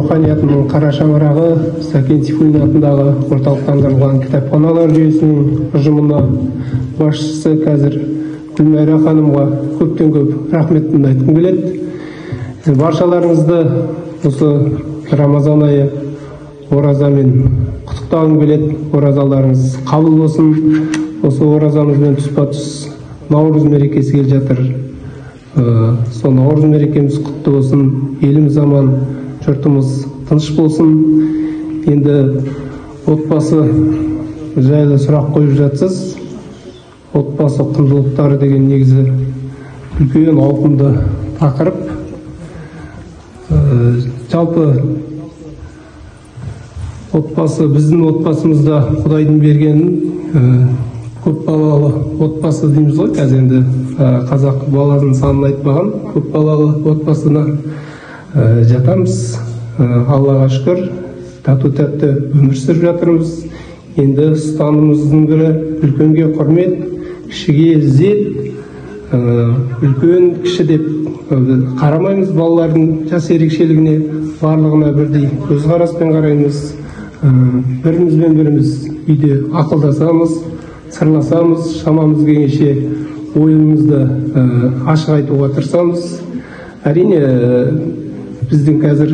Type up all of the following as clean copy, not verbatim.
руханиятының қара шаңырағы Сәкен Сейфуллин атындағы орталықтандырылған кітапханалар жүйесінің ұжымына басшысы қазір Гүлмайра ханымға көптен көп рахметімді айтқым келеді. Баршаларыңызды осы Рамазан айы оразамен құттықтағым келеді. Оразаларыңыз қабыл болсын. Осы оразамызбен тұспа-тұс Наурыз мерекесі келе жатыр. Сол Наурыз мерекеміз құтты болсын. Еліміз аман, жұртымыз тыныш болсын. Енді отбасы жайлы сұрақ қойып жатсыз. Отбасы құндылықтары деген негізі үлкен ауқымды тақырып. Жалпы отбасы, біздің отбасымызда Құдайдың бергенін көп балалы отбасы дейміз ғой. Қазір енді қазақ баланың санын айтпаған, көп балалы отбасына жатамыз. Аллаға шүкір, тату-тәтті өмір сүріп жатырмыз. Енді ұстанымымыздың бірі үлкенге құрмет, кішіге ізет, үлкен кіші деп қарамаймыз. Балалардың жас ерекшелігіне, барлығына бірдей көзқараспен қараймыз. Бірімізбен біріміз үйде ақылдасамыз, сырласамыз, шамамыз келгенше ойымызды ашық айтуға тырысамыз. Әрине, біздің қазір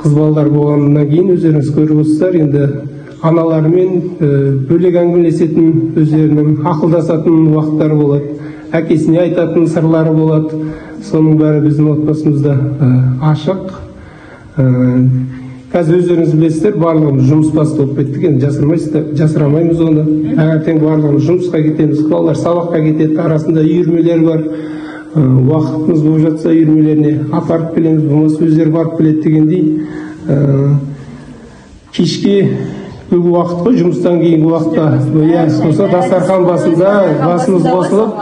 қыз балалар болғаннан кейін өздеріңіз көріп отырсыздар, енді аналарымен бөлек әңгімелесетін, өздерінің ақылдасатын уақыттары болады, әкесіне айтатын сырлары болады. Соның бәрі біздің отбасымызда ашық. Қазір өздеріңіз білесіздер, барлығымыз жұмыс басты болып кеттік, енді жасырамаймыз оны. Таңертең барлығымыз жұмысқа кетеміз, балалар сабаққа кетеді, арасында үйірмелер бар. Уақытымыз болып жатса, үйірмелеріне апарып келеміз, болмаса өздері барып келеді дегендей. Кешке бүгінгі уақыт қой, жұмыстан кейінгі уақытта, соса дастархан басында басымыз қосылып,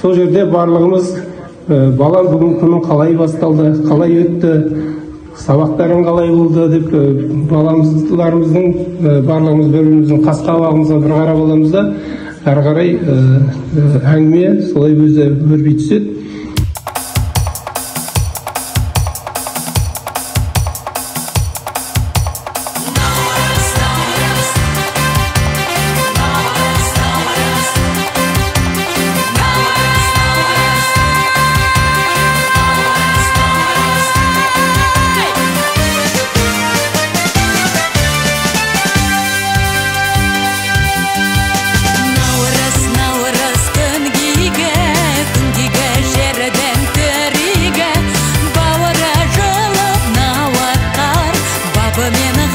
сол жерде барлығымыз балам бүгін күнің қалай басталды, қалай өтті, сабақтарың қалай болды деп баламыздарымыздың барлығымыз бір-біріміздің қас-қабағымызға бір қарап аламыз да, әрі қарай әңгіме солай өзі өрби түседі. Мені